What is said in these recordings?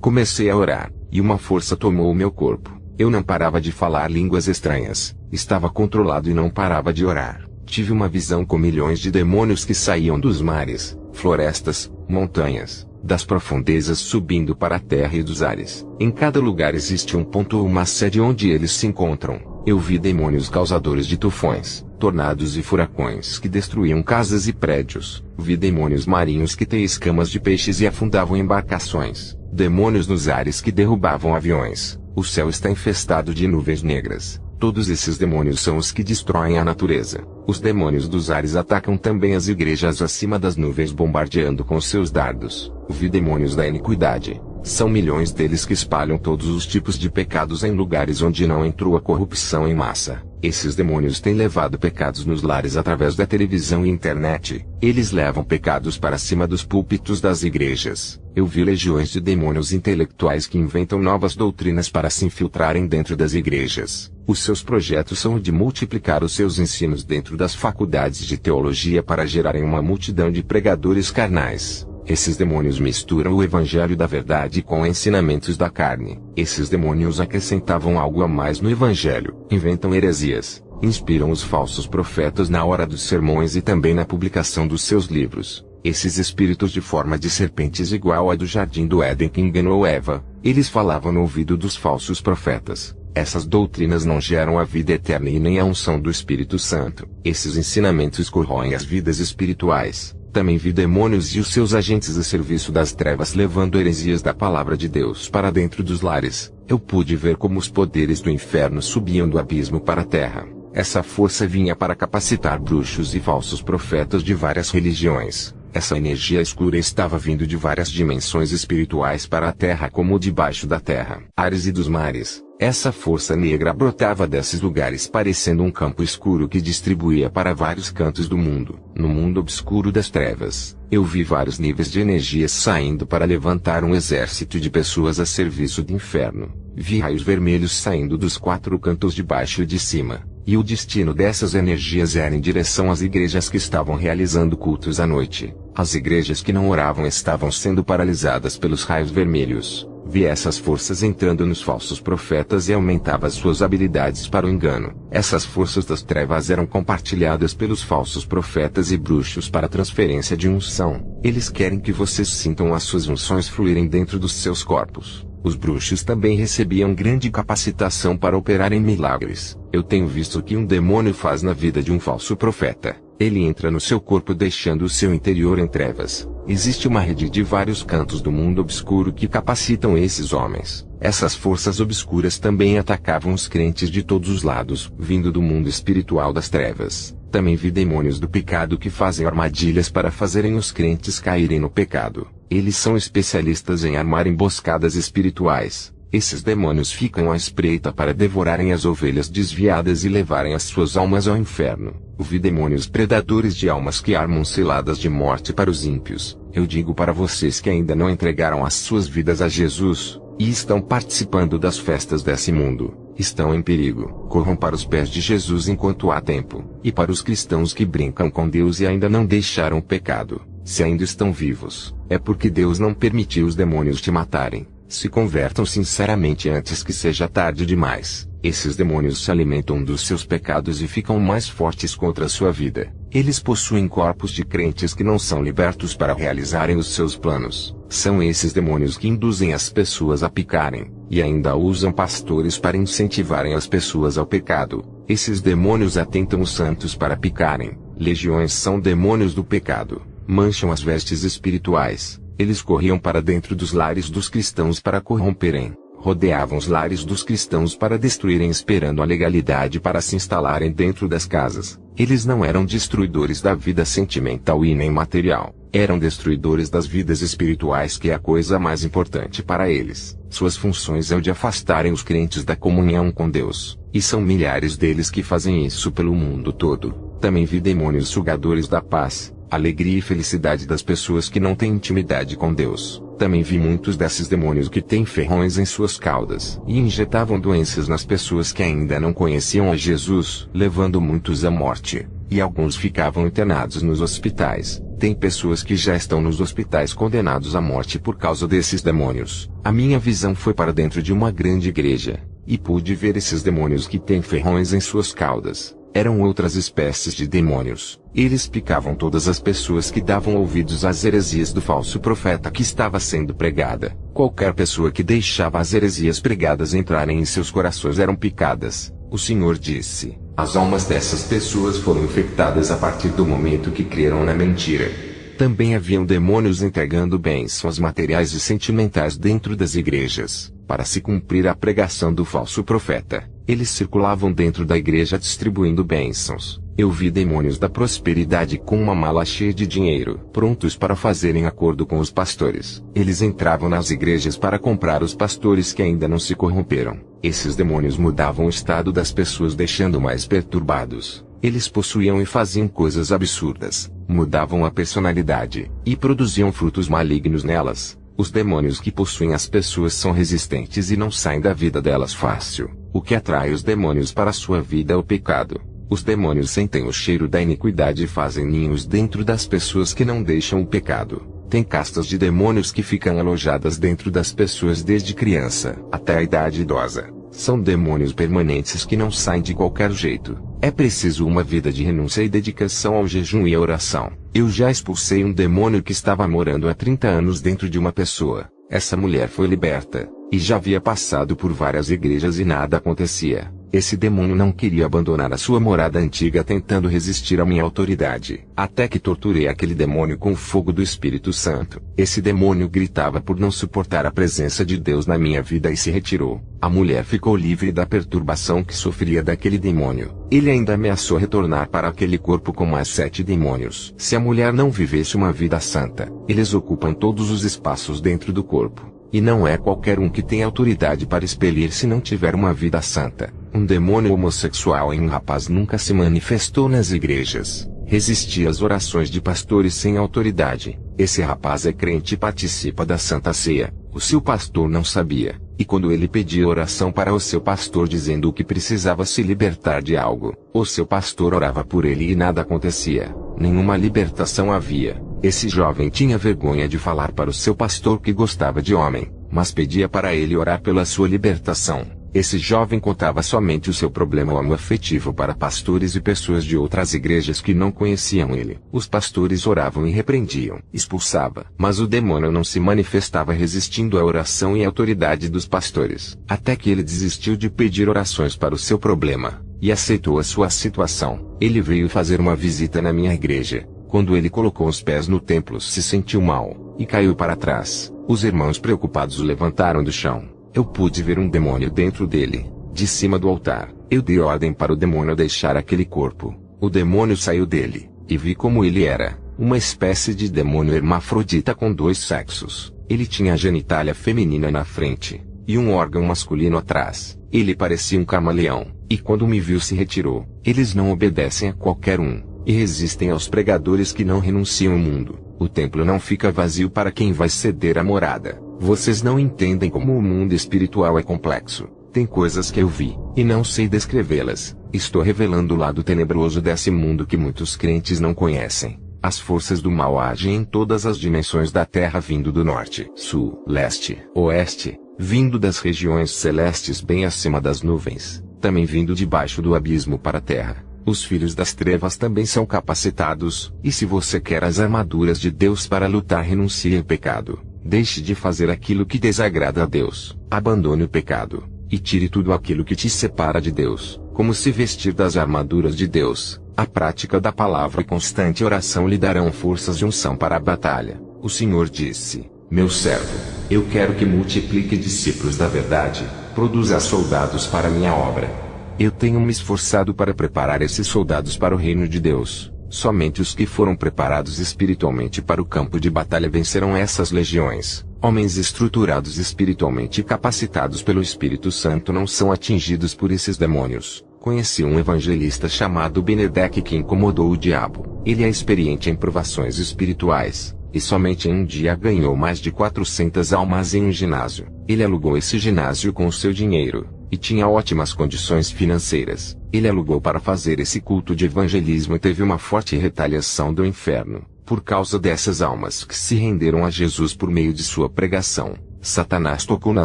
Comecei a orar, e uma força tomou o meu corpo. Eu não parava de falar línguas estranhas, estava controlado e não parava de orar. Tive uma visão com milhões de demônios que saíam dos mares, florestas, montanhas, das profundezas subindo para a terra e dos ares. Em cada lugar existe um ponto ou uma sede onde eles se encontram. Eu vi demônios causadores de tufões, tornados e furacões que destruíam casas e prédios. Vi demônios marinhos que têm escamas de peixes e afundavam embarcações. Demônios nos ares que derrubavam aviões. O céu está infestado de nuvens negras. Todos esses demônios são os que destroem a natureza. Os demônios dos ares atacam também as igrejas acima das nuvens, bombardeando com seus dardos. Vi demônios da iniquidade. São milhões deles que espalham todos os tipos de pecados em lugares onde não entrou a corrupção em massa. Esses demônios têm levado pecados nos lares através da televisão e internet. Eles levam pecados para cima dos púlpitos das igrejas. Eu vi legiões de demônios intelectuais que inventam novas doutrinas para se infiltrarem dentro das igrejas. Os seus projetos são de multiplicar os seus ensinos dentro das faculdades de teologia para gerarem uma multidão de pregadores carnais. Esses demônios misturam o evangelho da verdade com ensinamentos da carne. Esses demônios acrescentavam algo a mais no evangelho, inventam heresias, inspiram os falsos profetas na hora dos sermões e também na publicação dos seus livros. Esses espíritos de forma de serpentes igual a do jardim do Éden que enganou Eva, eles falavam no ouvido dos falsos profetas. Essas doutrinas não geram a vida eterna e nem a unção do Espírito Santo. Esses ensinamentos corroem as vidas espirituais. Também vi demônios e os seus agentes a serviço das trevas levando heresias da palavra de Deus para dentro dos lares. Eu pude ver como os poderes do inferno subiam do abismo para a terra. Essa força vinha para capacitar bruxos e falsos profetas de várias religiões. Essa energia escura estava vindo de várias dimensões espirituais para a terra como debaixo da terra. Ares e dos mares. Essa força negra brotava desses lugares parecendo um campo escuro que distribuía para vários cantos do mundo. No mundo obscuro das trevas, eu vi vários níveis de energias saindo para levantar um exército de pessoas a serviço do inferno. Vi raios vermelhos saindo dos quatro cantos de baixo e de cima. E o destino dessas energias era em direção às igrejas que estavam realizando cultos à noite. As igrejas que não oravam estavam sendo paralisadas pelos raios vermelhos. Vi essas forças entrando nos falsos profetas e aumentava as suas habilidades para o engano. Essas forças das trevas eram compartilhadas pelos falsos profetas e bruxos para transferência de unção. Eles querem que vocês sintam as suas unções fluírem dentro dos seus corpos. Os bruxos também recebiam grande capacitação para operar em milagres. Eu tenho visto o que um demônio faz na vida de um falso profeta. Ele entra no seu corpo deixando o seu interior em trevas. Existe uma rede de vários cantos do mundo obscuro que capacitam esses homens. Essas forças obscuras também atacavam os crentes de todos os lados, vindo do mundo espiritual das trevas. Também vi demônios do pecado que fazem armadilhas para fazerem os crentes caírem no pecado. Eles são especialistas em armar emboscadas espirituais. Esses demônios ficam à espreita para devorarem as ovelhas desviadas e levarem as suas almas ao inferno. Vi demônios predadores de almas que armam ciladas de morte para os ímpios. Eu digo para vocês que ainda não entregaram as suas vidas a Jesus, e estão participando das festas desse mundo, estão em perigo. Corram para os pés de Jesus enquanto há tempo. E para os cristãos que brincam com Deus e ainda não deixaram o pecado, se ainda estão vivos, é porque Deus não permitiu os demônios te matarem. Se convertam sinceramente antes que seja tarde demais. Esses demônios se alimentam dos seus pecados e ficam mais fortes contra a sua vida. Eles possuem corpos de crentes que não são libertos para realizarem os seus planos. São esses demônios que induzem as pessoas a pecarem, e ainda usam pastores para incentivarem as pessoas ao pecado. Esses demônios atentam os santos para pecarem. Legiões são demônios do pecado. Mancham as vestes espirituais. Eles corriam para dentro dos lares dos cristãos para corromperem. Rodeavam os lares dos cristãos para destruírem esperando a legalidade para se instalarem dentro das casas. Eles não eram destruidores da vida sentimental e nem material. Eram destruidores das vidas espirituais, que é a coisa mais importante para eles. Suas funções é o de afastarem os crentes da comunhão com Deus. E são milhares deles que fazem isso pelo mundo todo. Também vi demônios sugadores da paz, alegria e felicidade das pessoas que não têm intimidade com Deus. Também vi muitos desses demônios que têm ferrões em suas caudas e injetavam doenças nas pessoas que ainda não conheciam a Jesus, levando muitos à morte. E alguns ficavam internados nos hospitais. Tem pessoas que já estão nos hospitais condenados à morte por causa desses demônios. A minha visão foi para dentro de uma grande igreja, e pude ver esses demônios que têm ferrões em suas caudas. Eram outras espécies de demônios. Eles picavam todas as pessoas que davam ouvidos às heresias do falso profeta que estava sendo pregada. Qualquer pessoa que deixava as heresias pregadas entrarem em seus corações eram picadas. O Senhor disse: as almas dessas pessoas foram infectadas a partir do momento que creram na mentira. Também haviam demônios entregando bênçãos materiais e sentimentais dentro das igrejas, para se cumprir a pregação do falso profeta. Eles circulavam dentro da igreja distribuindo bênçãos. Eu vi demônios da prosperidade com uma mala cheia de dinheiro, prontos para fazerem acordo com os pastores. Eles entravam nas igrejas para comprar os pastores que ainda não se corromperam. Esses demônios mudavam o estado das pessoas, deixando mais perturbados. Eles possuíam e faziam coisas absurdas, mudavam a personalidade, e produziam frutos malignos nelas. Os demônios que possuem as pessoas são resistentes e não saem da vida delas fácil. O que atrai os demônios para a sua vida é o pecado. Os demônios sentem o cheiro da iniquidade e fazem ninhos dentro das pessoas que não deixam o pecado. Tem castas de demônios que ficam alojadas dentro das pessoas desde criança até a idade idosa. São demônios permanentes que não saem de qualquer jeito. É preciso uma vida de renúncia e dedicação ao jejum e à oração. Eu já expulsei um demônio que estava morando há 30 anos dentro de uma pessoa. Essa mulher foi liberta, e já havia passado por várias igrejas e nada acontecia. Esse demônio não queria abandonar a sua morada antiga, tentando resistir à minha autoridade. Até que torturei aquele demônio com o fogo do Espírito Santo. Esse demônio gritava por não suportar a presença de Deus na minha vida e se retirou. A mulher ficou livre da perturbação que sofria daquele demônio. Ele ainda ameaçou retornar para aquele corpo com mais 7 demônios. Se a mulher não vivesse uma vida santa, eles ocupam todos os espaços dentro do corpo. E não é qualquer um que tem autoridade para expelir se não tiver uma vida santa. Um demônio homossexual em um rapaz nunca se manifestou nas igrejas. Resistia às orações de pastores sem autoridade. Esse rapaz é crente e participa da Santa Ceia. O seu pastor não sabia. E quando ele pedia oração para o seu pastor dizendo que precisava se libertar de algo, o seu pastor orava por ele e nada acontecia. Nenhuma libertação havia. Esse jovem tinha vergonha de falar para o seu pastor que gostava de homem, mas pedia para ele orar pela sua libertação. Esse jovem contava somente o seu problema homoafetivo para pastores e pessoas de outras igrejas que não conheciam ele. Os pastores oravam e repreendiam, expulsava, mas o demônio não se manifestava, resistindo à oração e à autoridade dos pastores. Até que ele desistiu de pedir orações para o seu problema, e aceitou a sua situação. Ele veio fazer uma visita na minha igreja. Quando ele colocou os pés no templo, se sentiu mal, e caiu para trás. Os irmãos preocupados o levantaram do chão. Eu pude ver um demônio dentro dele, de cima do altar. Eu dei ordem para o demônio deixar aquele corpo. O demônio saiu dele, e vi como ele era, uma espécie de demônio hermafrodita com 2 sexos. Ele tinha a genitália feminina na frente, e um órgão masculino atrás. Ele parecia um camaleão, e quando me viu se retirou. Eles não obedecem a qualquer um, e resistem aos pregadores que não renunciam ao mundo. O templo não fica vazio para quem vai ceder a morada. Vocês não entendem como o mundo espiritual é complexo. Tem coisas que eu vi, e não sei descrevê-las. Estou revelando o lado tenebroso desse mundo que muitos crentes não conhecem. As forças do mal agem em todas as dimensões da terra, vindo do norte, sul, leste, oeste, vindo das regiões celestes bem acima das nuvens, também vindo debaixo do abismo para a terra. Os filhos das trevas também são capacitados, e se você quer as armaduras de Deus para lutar, renuncie ao pecado. Deixe de fazer aquilo que desagrada a Deus. Abandone o pecado, e tire tudo aquilo que te separa de Deus. Como se vestir das armaduras de Deus. A prática da palavra e constante oração lhe darão forças de unção para a batalha. O Senhor disse: meu servo, eu quero que multiplique discípulos da verdade, produza soldados para minha obra. Eu tenho me esforçado para preparar esses soldados para o reino de Deus. Somente os que foram preparados espiritualmente para o campo de batalha vencerão essas legiões. Homens estruturados espiritualmente e capacitados pelo Espírito Santo não são atingidos por esses demônios. Conheci um evangelista chamado Benedek que incomodou o diabo. Ele é experiente em provações espirituais, e somente em um dia ganhou mais de 400 almas em um ginásio. Ele alugou esse ginásio com o seu dinheiro, e tinha ótimas condições financeiras. Ele alugou para fazer esse culto de evangelismo e teve uma forte retaliação do inferno. Por causa dessas almas que se renderam a Jesus por meio de sua pregação, Satanás tocou na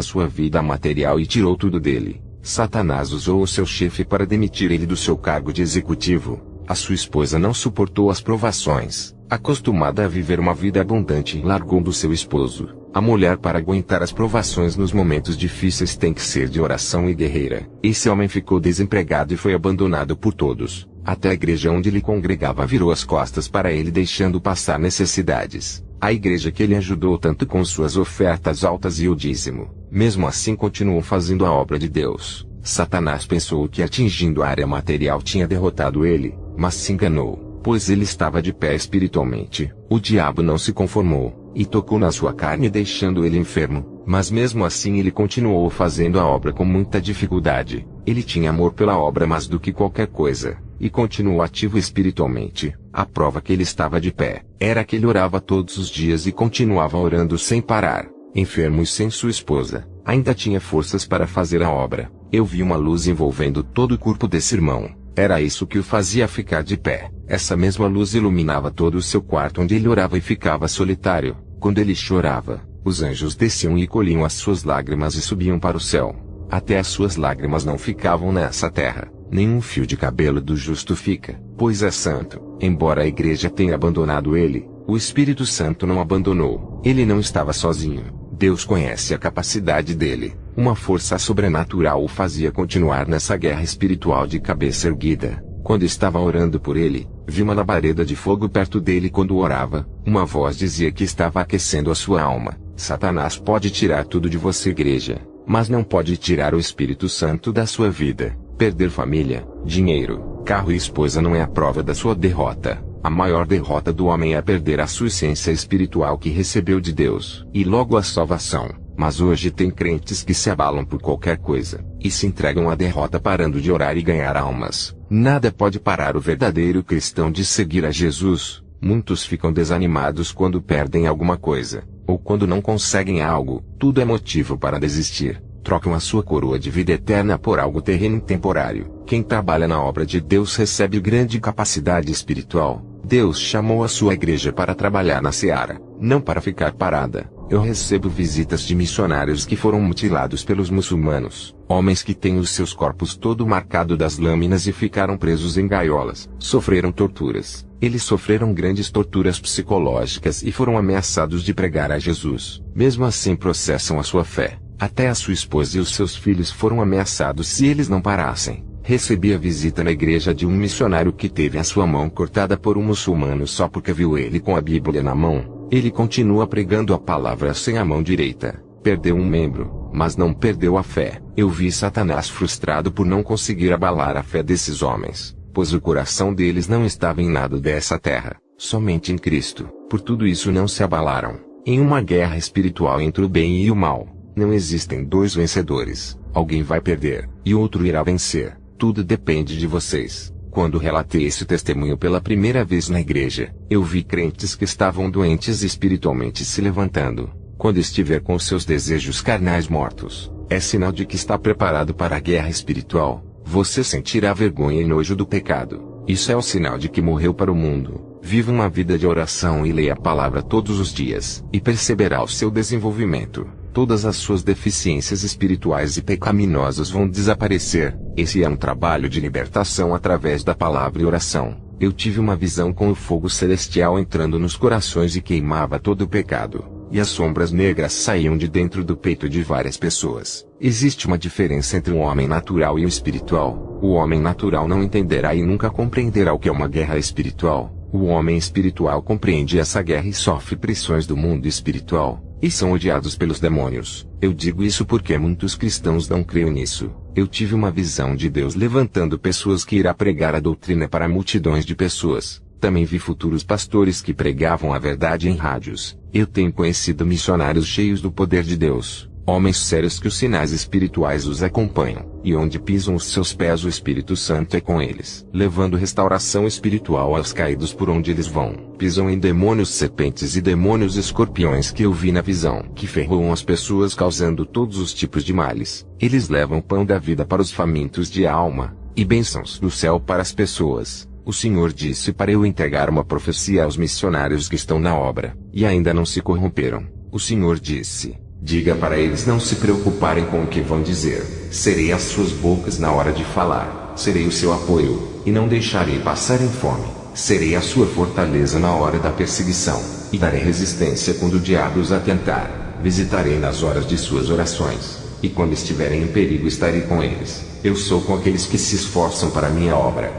sua vida material e tirou tudo dele. Satanás usou o seu chefe para demitir ele do seu cargo de executivo. A sua esposa não suportou as provações. Acostumada a viver uma vida abundante, largou do seu esposo. A mulher, para aguentar as provações nos momentos difíceis, tem que ser de oração e guerreira. Esse homem ficou desempregado e foi abandonado por todos. Até a igreja onde ele congregava virou as costas para ele, deixando passar necessidades. A igreja que ele ajudou tanto com suas ofertas altas e o dízimo, mesmo assim continuou fazendo a obra de Deus. Satanás pensou que atingindo a área material tinha derrotado ele, mas se enganou, pois ele estava de pé espiritualmente. O diabo não se conformou, e tocou na sua carne deixando ele enfermo, mas mesmo assim ele continuou fazendo a obra com muita dificuldade. Ele tinha amor pela obra mais do que qualquer coisa, e continuou ativo espiritualmente. A prova que ele estava de pé, era que ele orava todos os dias e continuava orando sem parar. Enfermo e sem sua esposa, ainda tinha forças para fazer a obra. Eu vi uma luz envolvendo todo o corpo desse irmão. Era isso que o fazia ficar de pé. Essa mesma luz iluminava todo o seu quarto onde ele orava e ficava solitário. Quando ele chorava, os anjos desciam e colhiam as suas lágrimas e subiam para o céu. Até as suas lágrimas não ficavam nessa terra. Nenhum fio de cabelo do justo fica, pois é santo. Embora a igreja tenha abandonado ele, o Espírito Santo não abandonou. Ele não estava sozinho. Deus conhece a capacidade dele. Uma força sobrenatural o fazia continuar nessa guerra espiritual de cabeça erguida. Quando estava orando por ele, vi uma labareda de fogo perto dele quando orava. Uma voz dizia que estava aquecendo a sua alma. Satanás pode tirar tudo de você, igreja, mas não pode tirar o Espírito Santo da sua vida. Perder família, dinheiro, carro e esposa não é a prova da sua derrota. A maior derrota do homem é perder a sua essência espiritual que recebeu de Deus, e logo a salvação. Mas hoje tem crentes que se abalam por qualquer coisa, e se entregam à derrota parando de orar e ganhar almas. Nada pode parar o verdadeiro cristão de seguir a Jesus. Muitos ficam desanimados quando perdem alguma coisa, ou quando não conseguem algo. Tudo é motivo para desistir. Trocam a sua coroa de vida eterna por algo terreno e temporário. Quem trabalha na obra de Deus recebe grande capacidade espiritual. Deus chamou a sua igreja para trabalhar na seara, não para ficar parada. Eu recebo visitas de missionários que foram mutilados pelos muçulmanos, homens que têm os seus corpos todo marcado das lâminas e ficaram presos em gaiolas. Sofreram torturas. Eles sofreram grandes torturas psicológicas e foram ameaçados de pregar a Jesus. Mesmo assim processam a sua fé. Até a sua esposa e os seus filhos foram ameaçados se eles não parassem. Recebi a visita na igreja de um missionário que teve a sua mão cortada por um muçulmano só porque viu ele com a Bíblia na mão. Ele continua pregando a palavra sem a mão direita. Perdeu um membro, mas não perdeu a fé. Eu vi Satanás frustrado por não conseguir abalar a fé desses homens, pois o coração deles não estava em nada dessa terra, somente em Cristo. Por tudo isso não se abalaram. Em uma guerra espiritual entre o bem e o mal, não existem dois vencedores. Alguém vai perder, e outro irá vencer. Tudo depende de vocês. Quando relatei esse testemunho pela primeira vez na igreja, eu vi crentes que estavam doentes espiritualmente se levantando. Quando estiver com seus desejos carnais mortos, é sinal de que está preparado para a guerra espiritual. Você sentirá vergonha e nojo do pecado. Isso é o sinal de que morreu para o mundo. Viva uma vida de oração e leia a palavra todos os dias, e perceberá o seu desenvolvimento. Todas as suas deficiências espirituais e pecaminosas vão desaparecer. Esse é um trabalho de libertação através da palavra e oração. Eu tive uma visão com o fogo celestial entrando nos corações e queimava todo o pecado, e as sombras negras saíam de dentro do peito de várias pessoas. Existe uma diferença entre um homem natural e o espiritual. O homem natural não entenderá e nunca compreenderá o que é uma guerra espiritual. O homem espiritual compreende essa guerra e sofre pressões do mundo espiritual, e são odiados pelos demônios. Eu digo isso porque muitos cristãos não creem nisso. Eu tive uma visão de Deus levantando pessoas que irá pregar a doutrina para multidões de pessoas. Também vi futuros pastores que pregavam a verdade em rádios. Eu tenho conhecido missionários cheios do poder de Deus, homens sérios que os sinais espirituais os acompanham, e onde pisam os seus pés o Espírito Santo é com eles, levando restauração espiritual aos caídos por onde eles vão. Pisam em demônios serpentes e demônios escorpiões que eu vi na visão, que ferroam as pessoas causando todos os tipos de males. Eles levam pão da vida para os famintos de alma, e bênçãos do céu para as pessoas. O Senhor disse para eu entregar uma profecia aos missionários que estão na obra, e ainda não se corromperam. O Senhor disse: diga para eles não se preocuparem com o que vão dizer. Serei as suas bocas na hora de falar. Serei o seu apoio, e não deixarei passarem fome. Serei a sua fortaleza na hora da perseguição, e darei resistência quando o diabo os atentar. Visitarei nas horas de suas orações, e quando estiverem em perigo estarei com eles. Eu sou com aqueles que se esforçam para a minha obra.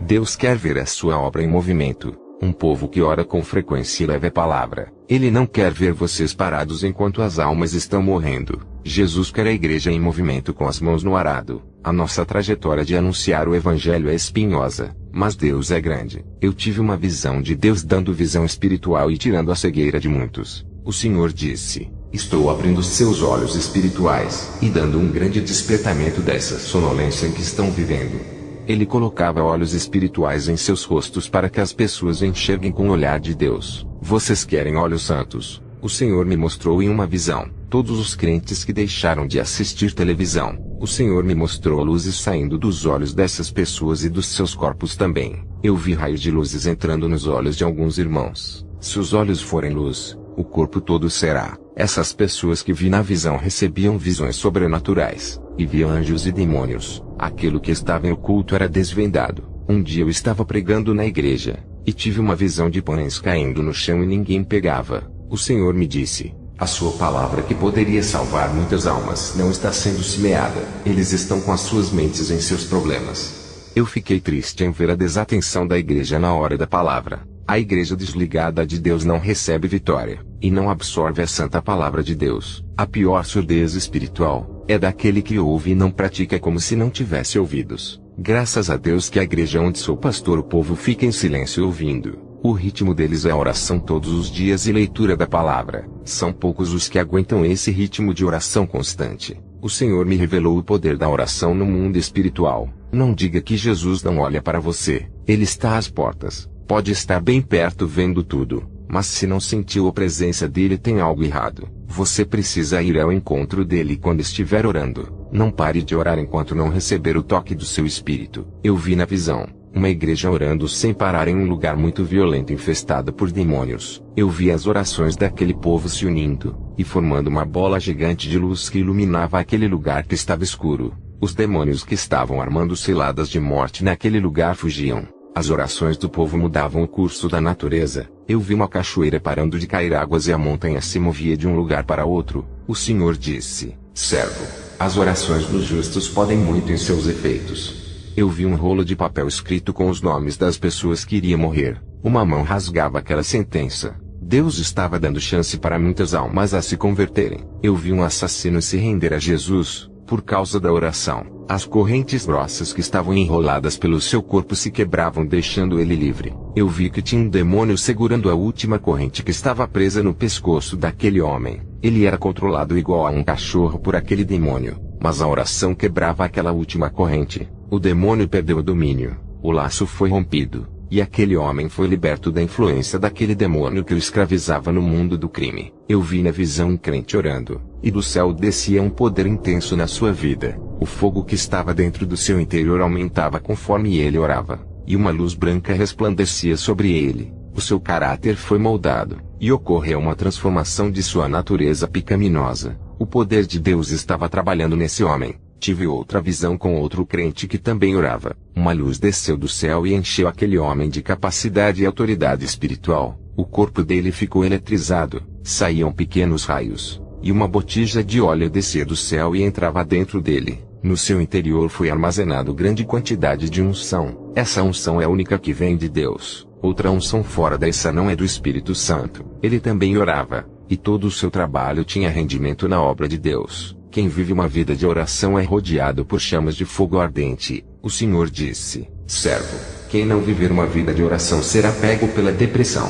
Deus quer ver a sua obra em movimento. Um povo que ora com frequência e leva a palavra. Ele não quer ver vocês parados enquanto as almas estão morrendo. Jesus quer a igreja em movimento com as mãos no arado. A nossa trajetória de anunciar o evangelho é espinhosa, mas Deus é grande. Eu tive uma visão de Deus dando visão espiritual e tirando a cegueira de muitos. O Senhor disse: estou abrindo seus olhos espirituais, e dando um grande despertamento dessa sonolência em que estão vivendo. Ele colocava olhos espirituais em seus rostos para que as pessoas enxerguem com o olhar de Deus. Vocês querem olhos santos? O Senhor me mostrou em uma visão todos os crentes que deixaram de assistir televisão. O Senhor me mostrou luzes saindo dos olhos dessas pessoas e dos seus corpos também. Eu vi raios de luzes entrando nos olhos de alguns irmãos. Se os olhos forem luz, o corpo todo será. Essas pessoas que vi na visão recebiam visões sobrenaturais, e viam anjos e demônios. Aquilo que estava em oculto era desvendado. Um dia eu estava pregando na igreja, e tive uma visão de pães caindo no chão e ninguém pegava. O Senhor me disse: a sua palavra que poderia salvar muitas almas não está sendo semeada. Eles estão com as suas mentes em seus problemas. Eu fiquei triste em ver a desatenção da igreja na hora da palavra. A igreja desligada de Deus não recebe vitória, e não absorve a santa palavra de Deus. A pior surdez espiritual é daquele que ouve e não pratica, como se não tivesse ouvidos. Graças a Deus que a igreja onde sou pastor o povo fica em silêncio ouvindo. O ritmo deles é a oração todos os dias e leitura da palavra. São poucos os que aguentam esse ritmo de oração constante. O Senhor me revelou o poder da oração no mundo espiritual. Não diga que Jesus não olha para você. Ele está às portas. Pode estar bem perto vendo tudo, mas se não sentiu a presença dele tem algo errado. Você precisa ir ao encontro dele quando estiver orando. Não pare de orar enquanto não receber o toque do seu espírito. Eu vi na visão uma igreja orando sem parar em um lugar muito violento infestado por demônios. Eu vi as orações daquele povo se unindo, e formando uma bola gigante de luz que iluminava aquele lugar que estava escuro. Os demônios que estavam armando ciladas de morte naquele lugar fugiam. As orações do povo mudavam o curso da natureza. Eu vi uma cachoeira parando de cair águas e a montanha se movia de um lugar para outro. O Senhor disse: servo, as orações dos justos podem muito em seus efeitos. Eu vi um rolo de papel escrito com os nomes das pessoas que iriam morrer. Uma mão rasgava aquela sentença. Deus estava dando chance para muitas almas a se converterem. Eu vi um assassino se render a Jesus, por causa da oração. As correntes grossas que estavam enroladas pelo seu corpo se quebravam, deixando ele livre. Eu vi que tinha um demônio segurando a última corrente que estava presa no pescoço daquele homem. Ele era controlado igual a um cachorro por aquele demônio, mas a oração quebrava aquela última corrente. O demônio perdeu o domínio, o laço foi rompido, e aquele homem foi liberto da influência daquele demônio que o escravizava no mundo do crime. Eu vi na visão um crente orando, e do céu descia um poder intenso na sua vida. O fogo que estava dentro do seu interior aumentava conforme ele orava, e uma luz branca resplandecia sobre ele. O seu caráter foi moldado, e ocorreu uma transformação de sua natureza pecaminosa. O poder de Deus estava trabalhando nesse homem. Tive outra visão com outro crente que também orava. Uma luz desceu do céu e encheu aquele homem de capacidade e autoridade espiritual. O corpo dele ficou eletrizado, saíam pequenos raios, e uma botija de óleo descia do céu e entrava dentro dele. No seu interior foi armazenado grande quantidade de unção. Essa unção é a única que vem de Deus. Outra unção fora dessa não é do Espírito Santo. Ele também orava, e todo o seu trabalho tinha rendimento na obra de Deus. Quem vive uma vida de oração é rodeado por chamas de fogo ardente. O Senhor disse: servo, quem não viver uma vida de oração será pego pela depressão.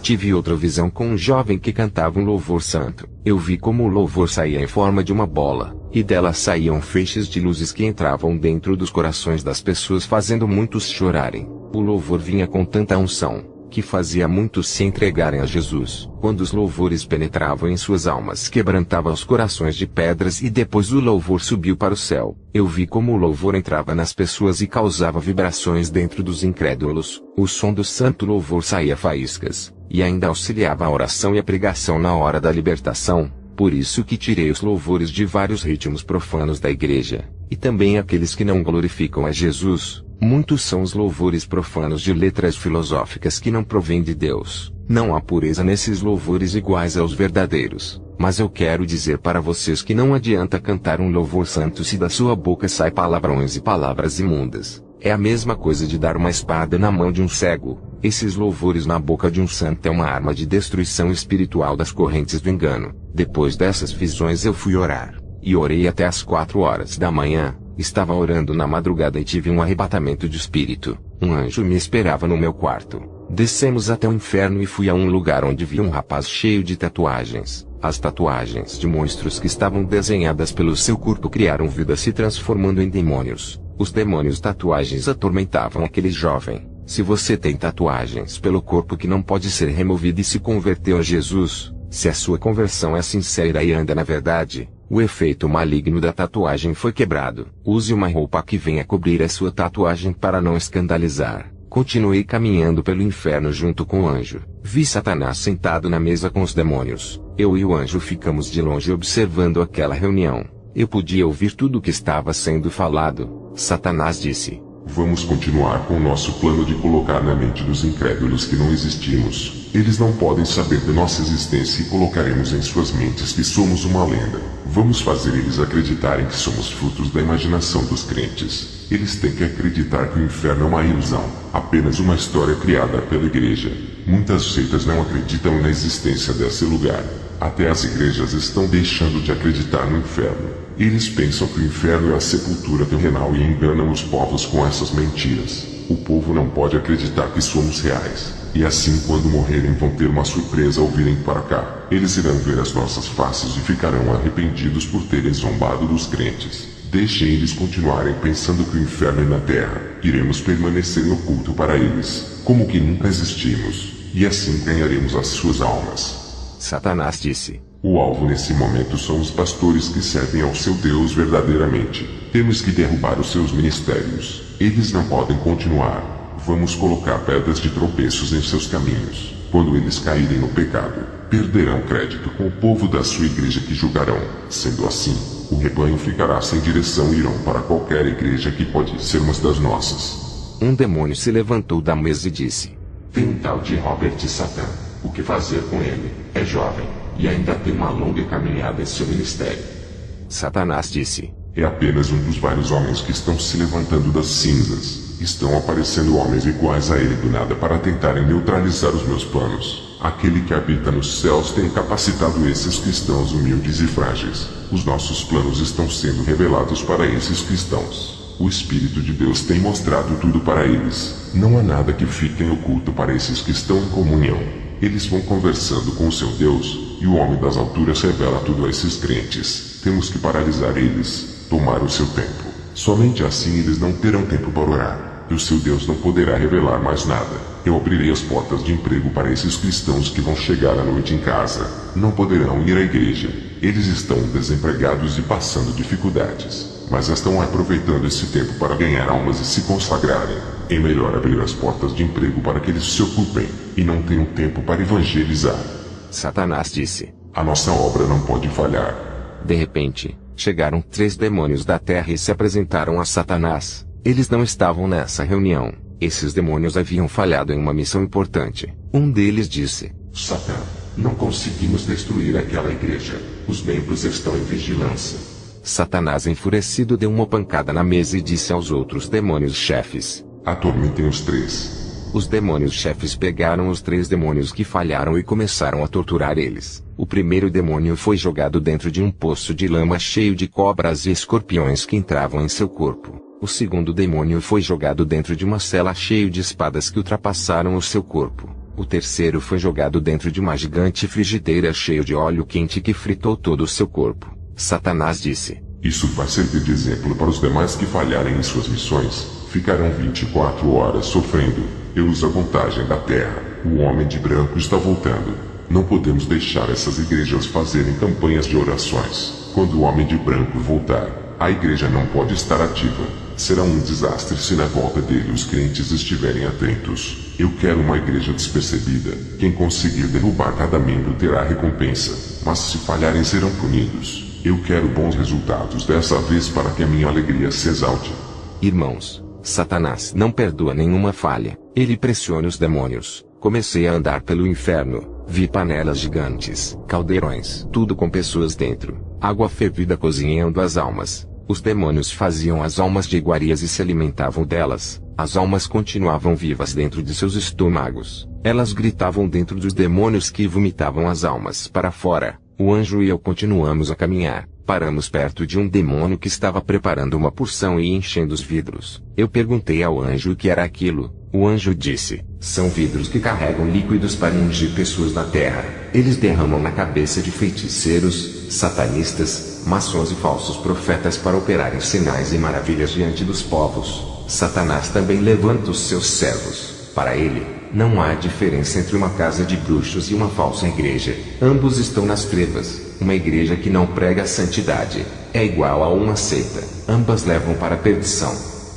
Tive outra visão com um jovem que cantava um louvor santo. Eu vi como o louvor saía em forma de uma bola, e dela saíam feixes de luzes que entravam dentro dos corações das pessoas, fazendo muitos chorarem. O louvor vinha com tanta unção, que fazia muitos se entregarem a Jesus. Quando os louvores penetravam em suas almas, quebrantava os corações de pedras, e depois o louvor subiu para o céu. Eu vi como o louvor entrava nas pessoas e causava vibrações dentro dos incrédulos. O som do santo louvor saía faíscas, e ainda auxiliava a oração e a pregação na hora da libertação. Por isso que tirei os louvores de vários ritmos profanos da igreja, e também aqueles que não glorificam a Jesus. Muitos são os louvores profanos de letras filosóficas que não provêm de Deus. Não há pureza nesses louvores iguais aos verdadeiros. Mas eu quero dizer para vocês que não adianta cantar um louvor santo se da sua boca sai palavrões e palavras imundas. É a mesma coisa de dar uma espada na mão de um cego. Esses louvores na boca de um santo é uma arma de destruição espiritual das correntes do engano. Depois dessas visões eu fui orar. E orei até às 4 horas da manhã. Estava orando na madrugada e tive um arrebatamento de espírito. Um anjo me esperava no meu quarto. Descemos até o inferno e fui a um lugar onde vi um rapaz cheio de tatuagens. As tatuagens de monstros que estavam desenhadas pelo seu corpo criaram vida, se transformando em demônios. Os demônios tatuagens atormentavam aquele jovem. Se você tem tatuagens pelo corpo que não pode ser removida e se converteu a Jesus, se a sua conversão é sincera e anda na verdade, o efeito maligno da tatuagem foi quebrado. Use uma roupa que venha cobrir a sua tatuagem para não escandalizar. Continuei caminhando pelo inferno junto com o anjo. Vi Satanás sentado na mesa com os demônios. Eu e o anjo ficamos de longe observando aquela reunião. Eu podia ouvir tudo o que estava sendo falado. Satanás disse: Vamos continuar com o nosso plano de colocar na mente dos incrédulos que não existimos. Eles não podem saber da nossa existência e colocaremos em suas mentes que somos uma lenda. Vamos fazer eles acreditarem que somos frutos da imaginação dos crentes. Eles têm que acreditar que o inferno é uma ilusão, apenas uma história criada pela igreja. Muitas seitas não acreditam na existência desse lugar. Até as igrejas estão deixando de acreditar no inferno. Eles pensam que o inferno é a sepultura terrenal e enganam os povos com essas mentiras. O povo não pode acreditar que somos reais. E assim, quando morrerem, vão ter uma surpresa ao virem para cá. Eles irão ver as nossas faces e ficarão arrependidos por terem zombado dos crentes. Deixem eles continuarem pensando que o inferno é na terra. Iremos permanecer no culto para eles, como que nunca existimos. E assim ganharemos as suas almas. Satanás disse: O alvo nesse momento são os pastores que servem ao seu Deus verdadeiramente. Temos que derrubar os seus ministérios. Eles não podem continuar. Vamos colocar pedras de tropeços em seus caminhos. Quando eles caírem no pecado, perderão crédito com o povo da sua igreja que julgarão. Sendo assim, o rebanho ficará sem direção e irão para qualquer igreja que pode ser uma das nossas. Um demônio se levantou da mesa e disse: Tem um tal de Robert Satan. O que fazer com ele? É jovem, e ainda tem uma longa caminhada em seu ministério. Satanás disse: É apenas um dos vários homens que estão se levantando das cinzas. Estão aparecendo homens iguais a ele do nada para tentarem neutralizar os meus planos. Aquele que habita nos céus tem capacitado esses cristãos humildes e frágeis. Os nossos planos estão sendo revelados para esses cristãos. O Espírito de Deus tem mostrado tudo para eles. Não há nada que fique oculto para esses que estão em comunhão. Eles vão conversando com o seu Deus, e o homem das alturas revela tudo a esses crentes. Temos que paralisar eles, tomar o seu tempo. Somente assim eles não terão tempo para orar, e o seu Deus não poderá revelar mais nada. Eu abrirei as portas de emprego para esses cristãos que vão chegar à noite em casa. Não poderão ir à igreja. Eles estão desempregados e passando dificuldades, mas estão aproveitando esse tempo para ganhar almas e se consagrarem. É melhor abrir as portas de emprego para que eles se ocupem, e não tenham tempo para evangelizar. Satanás disse: A nossa obra não pode falhar. De repente, chegaram 3 demônios da terra e se apresentaram a Satanás. Eles não estavam nessa reunião. Esses demônios haviam falhado em uma missão importante. Um deles disse: Satã, não conseguimos destruir aquela igreja. Os membros estão em vigilância. Satanás, enfurecido, deu uma pancada na mesa e disse aos outros demônios chefes: Atormentem os 3. Os demônios chefes pegaram os 3 demônios que falharam e começaram a torturar eles. O primeiro demônio foi jogado dentro de um poço de lama cheio de cobras e escorpiões que entravam em seu corpo. O segundo demônio foi jogado dentro de uma cela cheio de espadas que ultrapassaram o seu corpo. O terceiro foi jogado dentro de uma gigante frigideira cheia de óleo quente que fritou todo o seu corpo. Satanás disse: Isso vai servir de exemplo para os demais que falharem em suas missões. Ficarão 24 horas sofrendo. Eu uso a montagem da terra. o homem de branco está voltando. Não podemos deixar essas igrejas fazerem campanhas de orações. Quando o homem de branco voltar, a igreja não pode estar ativa. Será um desastre se na volta dele os crentes estiverem atentos. Eu quero uma igreja despercebida. Quem conseguir derrubar cada membro terá recompensa, mas se falharem serão punidos. Eu quero bons resultados dessa vez para que a minha alegria se exalte. Irmãos, Satanás não perdoa nenhuma falha. Ele pressiona os demônios. Comecei a andar pelo inferno. Vi panelas gigantes, caldeirões, tudo com pessoas dentro. Água fervida cozinhando as almas. Os demônios faziam as almas de iguarias e se alimentavam delas. As almas continuavam vivas dentro de seus estômagos. Elas gritavam dentro dos demônios que vomitavam as almas para fora. O anjo e eu continuamos a caminhar. Paramos perto de um demônio que estava preparando uma porção e enchendo os vidros. Eu perguntei ao anjo o que era aquilo. O anjo disse: são vidros que carregam líquidos para ungir pessoas na terra. Eles derramam na cabeça de feiticeiros, satanistas, maçons e falsos profetas para operarem sinais e maravilhas diante dos povos. Satanás também levanta os seus servos. Para ele, não há diferença entre uma casa de bruxos e uma falsa igreja. Ambos estão nas trevas. Uma igreja que não prega a santidade é igual a uma seita. Ambas levam para a perdição.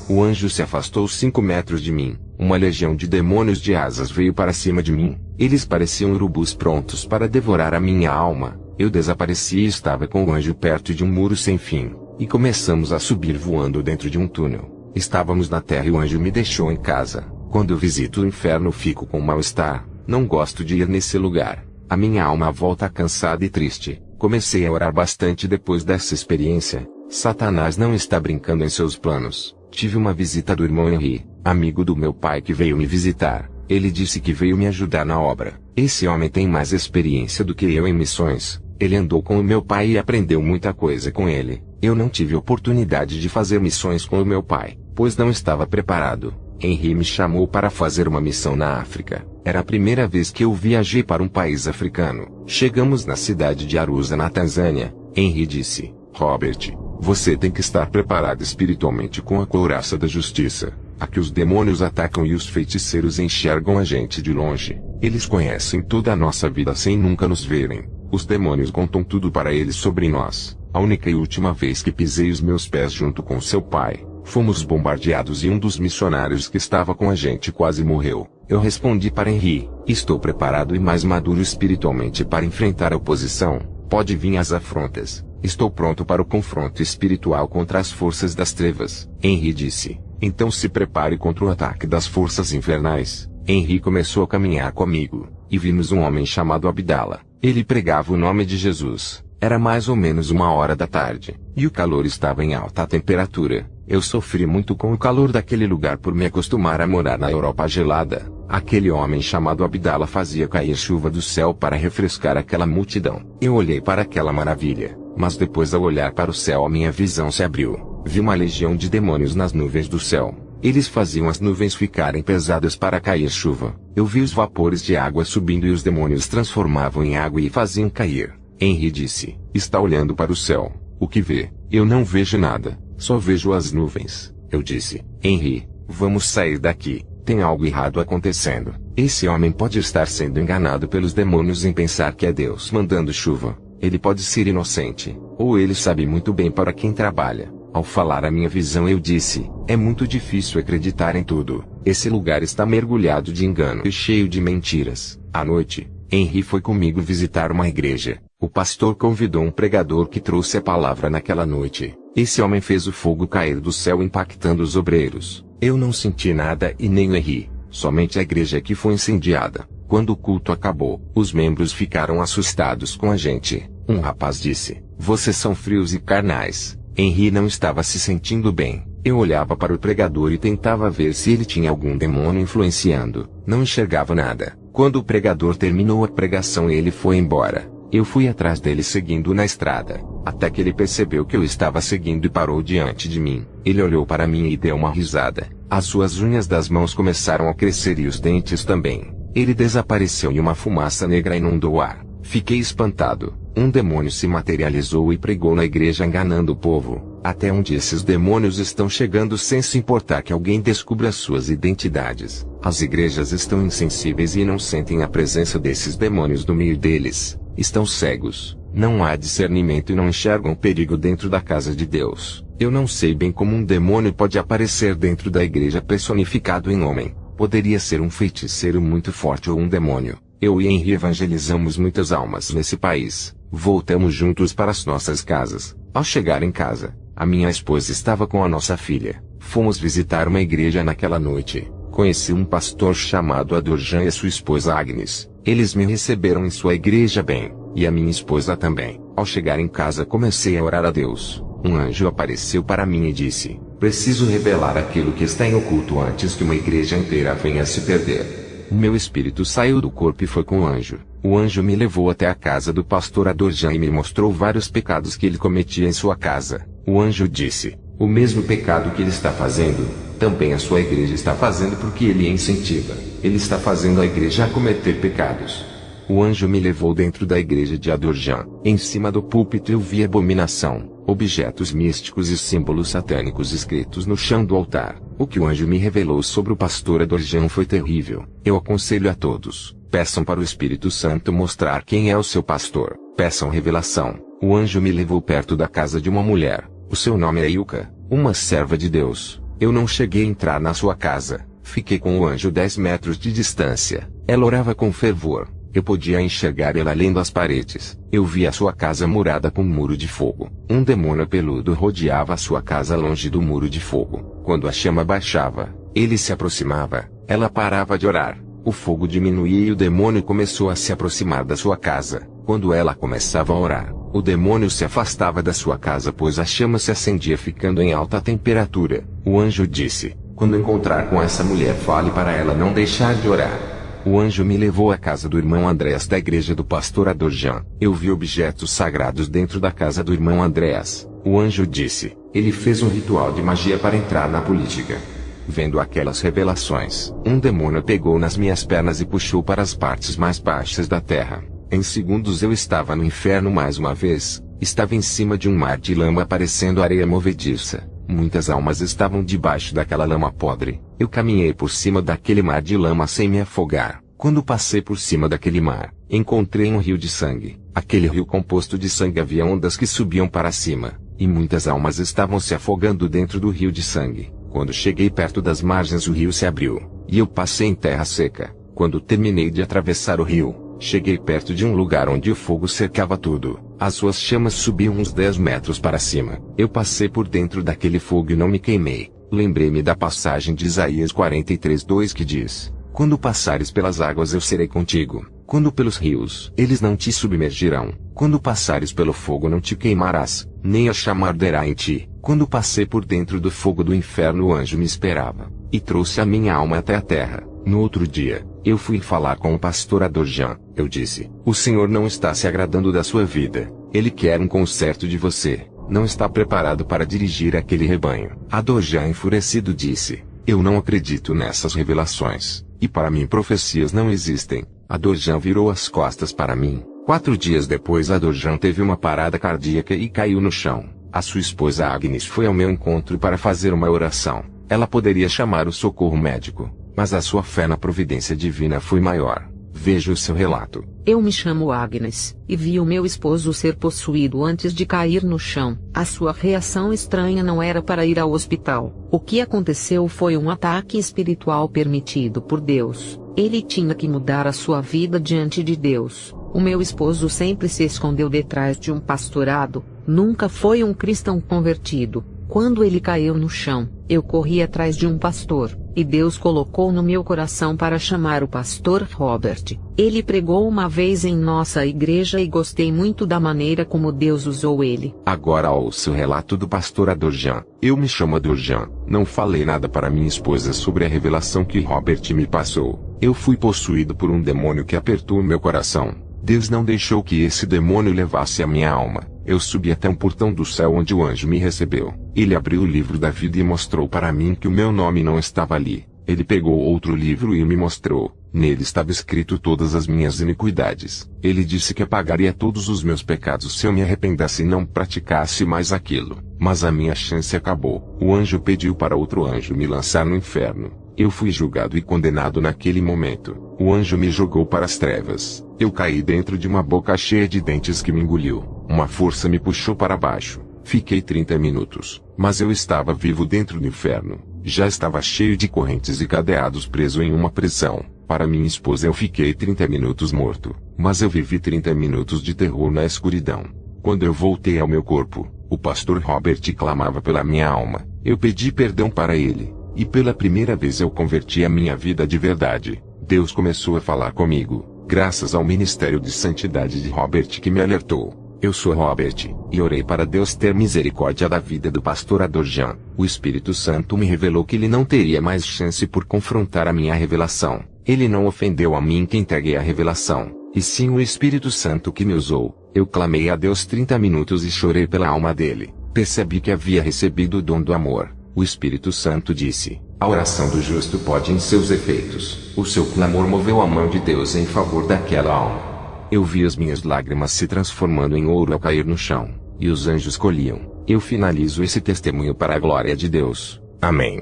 O anjo se afastou 5 metros de mim. Uma legião de demônios de asas veio para cima de mim. Eles pareciam urubus prontos para devorar a minha alma. Eu desapareci e estava com o anjo perto de um muro sem fim. E começamos a subir voando dentro de um túnel. Estávamos na terra e o anjo me deixou em casa. Quando eu visito o inferno fico com mal-estar. Não gosto de ir nesse lugar. A minha alma volta cansada e triste. Comecei a orar bastante depois dessa experiência. Satanás não está brincando em seus planos. Tive uma visita do irmão Henry, amigo do meu pai, que veio me visitar. Ele disse que veio me ajudar na obra. Esse homem tem mais experiência do que eu em missões. Ele andou com o meu pai e aprendeu muita coisa com ele. Eu não tive oportunidade de fazer missões com o meu pai, pois não estava preparado. Henry me chamou para fazer uma missão na África. Era a primeira vez que eu viajei para um país africano. Chegamos na cidade de Arusha, na Tanzânia. Henry disse: Robert, você tem que estar preparado espiritualmente com a couraça da justiça. Aqui os demônios atacam e os feiticeiros enxergam a gente de longe. Eles conhecem toda a nossa vida sem nunca nos verem. Os demônios contam tudo para eles sobre nós. A única e última vez que pisei os meus pés junto com seu pai, fomos bombardeados e um dos missionários que estava com a gente quase morreu. Eu respondi para Henry: estou preparado e mais maduro espiritualmente para enfrentar a oposição. Pode vir as afrontas. Estou pronto para o confronto espiritual contra as forças das trevas. Henry disse: então se prepare contra o ataque das forças infernais. Henry começou a caminhar comigo, e vimos um homem chamado Abdala. Ele pregava o nome de Jesus. Era mais ou menos 1h da tarde, e o calor estava em alta temperatura. Eu sofri muito com o calor daquele lugar por me acostumar a morar na Europa gelada. Aquele homem chamado Abdala fazia cair chuva do céu para refrescar aquela multidão. Eu olhei para aquela maravilha, mas depois ao olhar para o céu a minha visão se abriu. Vi uma legião de demônios nas nuvens do céu. Eles faziam as nuvens ficarem pesadas para cair chuva. Eu vi os vapores de água subindo e os demônios transformavam em água e faziam cair. Henry disse: está olhando para o céu. O que vê? Eu não vejo nada. Só vejo as nuvens. Eu disse: Henry, vamos sair daqui. Tem algo errado acontecendo. Esse homem pode estar sendo enganado pelos demônios em pensar que é Deus mandando chuva. Ele pode ser inocente, ou ele sabe muito bem para quem trabalha. Ao falar a minha visão eu disse: é muito difícil acreditar em tudo. Esse lugar está mergulhado de engano e cheio de mentiras. À noite, Henry foi comigo visitar uma igreja. O pastor convidou um pregador que trouxe a palavra naquela noite. Esse homem fez o fogo cair do céu impactando os obreiros. Eu não senti nada e nem o Henry, somente a igreja que foi incendiada. Quando o culto acabou, os membros ficaram assustados com a gente. Um rapaz disse: vocês são frios e carnais. Henry não estava se sentindo bem. Eu olhava para o pregador e tentava ver se ele tinha algum demônio influenciando. Não enxergava nada. Quando o pregador terminou a pregação ele foi embora. Eu fui atrás dele seguindo na estrada, até que ele percebeu que eu estava seguindo e parou diante de mim. Ele olhou para mim e deu uma risada. As suas unhas das mãos começaram a crescer e os dentes também. Ele desapareceu e uma fumaça negra inundou o ar. Fiquei espantado. Um demônio se materializou e pregou na igreja enganando o povo. Até onde esses demônios estão chegando sem se importar que alguém descubra suas identidades. As igrejas estão insensíveis e não sentem a presença desses demônios no meio deles. Estão cegos, não há discernimento e não enxergam perigo dentro da casa de Deus. Eu não sei bem como um demônio pode aparecer dentro da igreja personificado em homem. Poderia ser um feiticeiro muito forte ou um demônio. Eu e Henry evangelizamos muitas almas nesse país. Voltamos juntos para as nossas casas. Ao chegar em casa, a minha esposa estava com a nossa filha. Fomos visitar uma igreja naquela noite. Conheci um pastor chamado Adorjan e a sua esposa Agnes. Eles me receberam em sua igreja bem, e a minha esposa também. Ao chegar em casa comecei a orar a Deus. Um anjo apareceu para mim e disse: "Preciso revelar aquilo que está em oculto antes que uma igreja inteira venha a se perder." O meu espírito saiu do corpo e foi com o anjo. O anjo me levou até a casa do pastor Adorjan e me mostrou vários pecados que ele cometia em sua casa. O anjo disse: "O mesmo pecado que ele está fazendo, também a sua igreja está fazendo porque ele incentiva. Ele está fazendo a igreja a cometer pecados." O anjo me levou dentro da igreja de Adorjan. Em cima do púlpito eu vi abominação, objetos místicos e símbolos satânicos escritos no chão do altar. O que o anjo me revelou sobre o pastor Adorjan foi terrível. Eu aconselho a todos: peçam para o Espírito Santo mostrar quem é o seu pastor. Peçam revelação. O anjo me levou perto da casa de uma mulher. O seu nome é Ilka, uma serva de Deus. Eu não cheguei a entrar na sua casa. Fiquei com o anjo 10 metros de distância. Ela orava com fervor. Eu podia enxergar ela além das paredes. Eu vi a sua casa murada com um muro de fogo. Um demônio peludo rodeava a sua casa longe do muro de fogo. Quando a chama baixava, ele se aproximava. Ela parava de orar. O fogo diminuía e o demônio começou a se aproximar da sua casa. Quando ela começava a orar, o demônio se afastava da sua casa pois a chama se acendia ficando em alta temperatura. O anjo disse: "Quando encontrar com essa mulher, fale para ela não deixar de orar." O anjo me levou à casa do irmão Andréas da igreja do pastor Adorjan. Eu vi objetos sagrados dentro da casa do irmão Andréas. O anjo disse: "Ele fez um ritual de magia para entrar na política." Vendo aquelas revelações, um demônio pegou nas minhas pernas e puxou para as partes mais baixas da terra. Em segundos eu estava no inferno mais uma vez. Estava em cima de um mar de lama parecendo areia movediça. Muitas almas estavam debaixo daquela lama podre. Eu caminhei por cima daquele mar de lama sem me afogar. Quando passei por cima daquele mar, encontrei um rio de sangue. Aquele rio composto de sangue havia ondas que subiam para cima, e muitas almas estavam se afogando dentro do rio de sangue. Quando cheguei perto das margens o rio se abriu, e eu passei em terra seca. Quando terminei de atravessar o rio, cheguei perto de um lugar onde o fogo cercava tudo. As suas chamas subiam uns 10 metros para cima. Eu passei por dentro daquele fogo e não me queimei. Lembrei-me da passagem de Isaías 43:2 que diz: "Quando passares pelas águas eu serei contigo. Quando pelos rios, eles não te submergirão. Quando passares pelo fogo não te queimarás, nem a chama arderá em ti." Quando passei por dentro do fogo do inferno o anjo me esperava, e trouxe a minha alma até a terra. No outro dia, eu fui falar com o pastor Adorjan. Eu disse: "O Senhor não está se agradando da sua vida. Ele quer um conserto de você. Não está preparado para dirigir aquele rebanho." Adorjan enfurecido disse: "Eu não acredito nessas revelações, e para mim profecias não existem." Adorjan virou as costas para mim. 4 dias depois Adorjan teve uma parada cardíaca e caiu no chão. A sua esposa Agnes foi ao meu encontro para fazer uma oração. Ela poderia chamar o socorro médico, mas a sua fé na providência divina foi maior. Veja o seu relato. Eu me chamo Agnes, e vi o meu esposo ser possuído antes de cair no chão. A sua reação estranha não era para ir ao hospital. O que aconteceu foi um ataque espiritual permitido por Deus. Ele tinha que mudar a sua vida diante de Deus. O meu esposo sempre se escondeu detrás de um pastorado, nunca foi um cristão convertido. Quando ele caiu no chão, eu corri atrás de um pastor, e Deus colocou no meu coração para chamar o pastor Robert. Ele pregou uma vez em nossa igreja e gostei muito da maneira como Deus usou ele. Agora ouça o relato do pastor Adorjan. Eu me chamo Adorjan. Não falei nada para minha esposa sobre a revelação que Robert me passou. Eu fui possuído por um demônio que apertou meu coração. Deus não deixou que esse demônio levasse a minha alma. Eu subi até um portão do céu onde o anjo me recebeu. Ele abriu o livro da vida e mostrou para mim que o meu nome não estava ali. Ele pegou outro livro e me mostrou. Nele estava escrito todas as minhas iniquidades. Ele disse que apagaria todos os meus pecados se eu me arrependesse e não praticasse mais aquilo. Mas a minha chance acabou. O anjo pediu para outro anjo me lançar no inferno. Eu fui julgado e condenado naquele momento. O anjo me jogou para as trevas. Eu caí dentro de uma boca cheia de dentes que me engoliu. Uma força me puxou para baixo. Fiquei 30 minutos, mas eu estava vivo dentro do inferno. Já estava cheio de correntes e cadeados, preso em uma prisão. Para minha esposa eu fiquei 30 minutos morto, mas eu vivi 30 minutos de terror na escuridão. Quando eu voltei ao meu corpo, o pastor Robert clamava pela minha alma. Eu pedi perdão para ele, e pela primeira vez eu converti a minha vida de verdade. Deus começou a falar comigo, graças ao ministério de santidade de Robert que me alertou. Eu sou Robert, e orei para Deus ter misericórdia da vida do pastor Adorjan. O Espírito Santo me revelou que ele não teria mais chance por confrontar a minha revelação. Ele não ofendeu a mim que entreguei a revelação, e sim o Espírito Santo que me usou. Eu clamei a Deus 30 minutos e chorei pela alma dele. Percebi que havia recebido o dom do amor. O Espírito Santo disse: a oração do justo pode em seus efeitos. O seu clamor moveu a mão de Deus em favor daquela alma. Eu vi as minhas lágrimas se transformando em ouro ao cair no chão, e os anjos colhiam. Eu finalizo esse testemunho para a glória de Deus. Amém.